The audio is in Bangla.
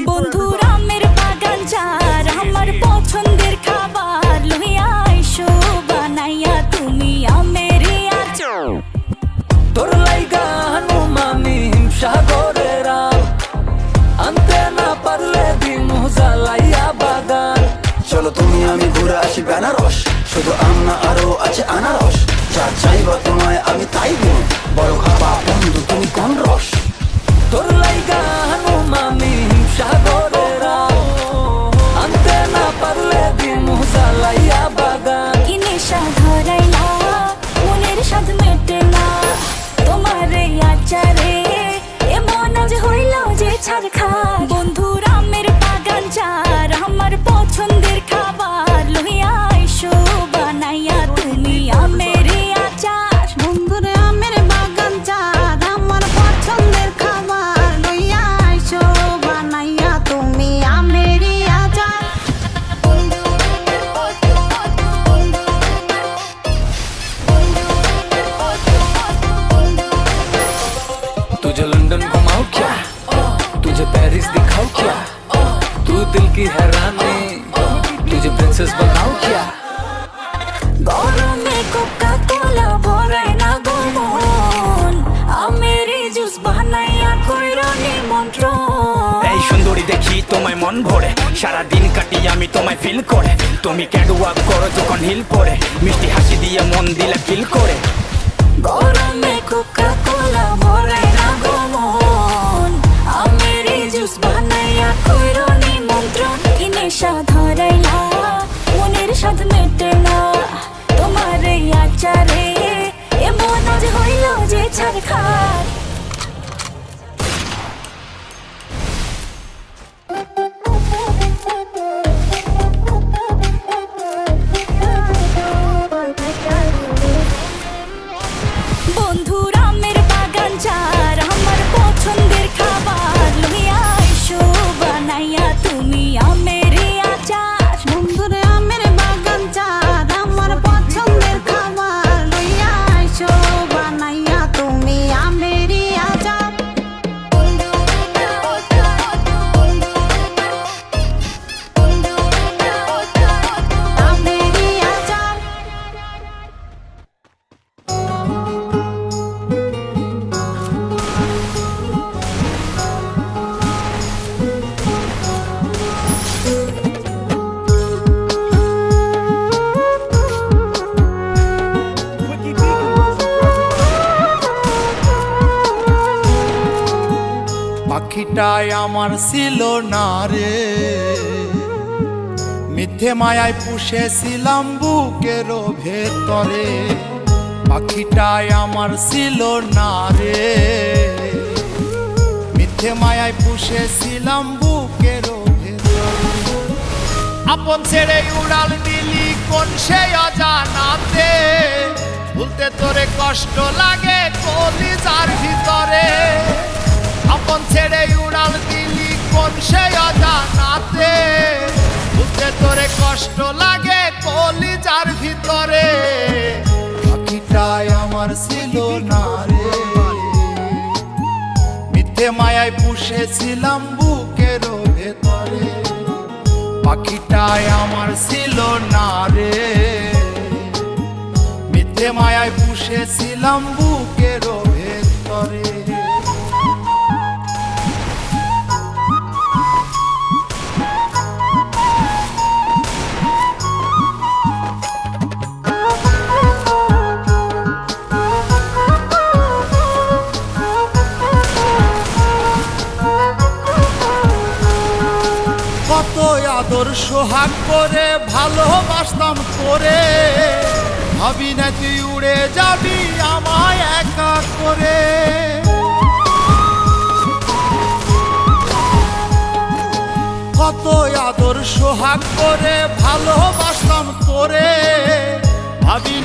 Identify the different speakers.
Speaker 1: বন্ধুরা আমের বাগান যার আমার পছন্দের খাবার লইয়া আইসো বানাইয়া তুমি আমের আচার।
Speaker 2: তোর লাইগা হানুমামি হিমসাগরের আম আনতে না পারলে দিমু জ্বালাইয়া বাগান।
Speaker 3: চলো তুমি আমি ঘুরে আসি বেনারস, শুধু আম না আরো আছে আনারস। যা চাইবা তোমায় আমি তাই দিব, বড় খাবা বন্ধু তুমি কোন রস।
Speaker 2: তোর লাইগা হানুমামি হিমসাগরের আম আনতে না পারলে দিমু জ্বালাইয়া বাগান।
Speaker 1: কি নেশা ধরাইলা মনের স্বাদ মেটে না তোমার এই আচারে, এমন আজ হইল যে ছাড় খায়। বন্ধুরা আমের বাগান যার আমার পছন্দের খাবার লইয়া আইসো বানাইয়া তুমি আমের আচার।
Speaker 4: বন্ধুরে আমের বাগান চাঁদ আমার পছন্দের খাবার লইয়া আইসো বানাইয়া তুমি আমেরই আচার।
Speaker 2: तुझे लंदन घुमाऊं क्या, तुझे पेरिस दिखाऊं क्या, तू दिल की हैरानी तुझे प्रिंसेस बनाऊं क्या।
Speaker 1: গরমে কোকা কোলা ভরাই না গো মন, আমের জুস বানাইয়া কইরা নিমন্ত্রণ।
Speaker 5: এই সুন্দরী দেখি তোমায় মন ভরে, সারা দিন কাটি আমি তোমায় ফিল করে। তুমি ক্যাটওয়াক করো যখন হিল পরে, মিষ্টি হাসি দিয়ে মন দিলা কিল করে।
Speaker 1: গরমে কোকা কোলা ভরাই না গো মন, আমের জুস বানাইয়া কইরা নিমন্ত্রণ। কি নেশা ধরাইলা মনের স্বাদ মেটে না তোমার এই আচারে, এমন আজ হইল যে ছাড় খায়। বন্ধুরা আমের বাগান যার আমার পছন্দের খাবার লইয়া আইসো বানাইয়া তুমি আমের আচার।
Speaker 4: বন্ধুরে আমের বাগান চাঁদ আমার পছন্দের খাবার লইয়া আইসো বানাইয়া তুমি আমেরই আচার। আমেরই আচার।
Speaker 6: পাখিটাই আমার ছিল না রে, মিথ্যে মায়ায় পুষেছিলাম বুকের ভেতরে। পাখিটাই আমার ছিল না রে, মিথ্যে মায়ায় পুষেছিলাম বুকের ভেতরে। আপন ছেড়ে উড়াল দিলি কোন সে অজানাতে, ভুলতে তোরে কষ্ট লাগে কলিজার ভিতরে। আপন ছেড়ে উড়াল দিলি কোন সে অজানাতে, ভুলতে তোরে কষ্ট লাগে কলিজার ভিতরে। পাখিটাই আমার ছিল না রে, মিথ্যে মায়ায় পুষেছিলাম বুকের ভেতরে। পাখিটাই আমার ছিল না রে, মিথ্যে মায়ায় পুষেছিলাম বুকের ভেতরে। কত আদর সোহাগ করে ভালোবাসতাম করে, ভাবি না তুই উড়ে যাবি আমায় একা করে। কত আদর সোহাগ করে ভালোবাসতাম করে,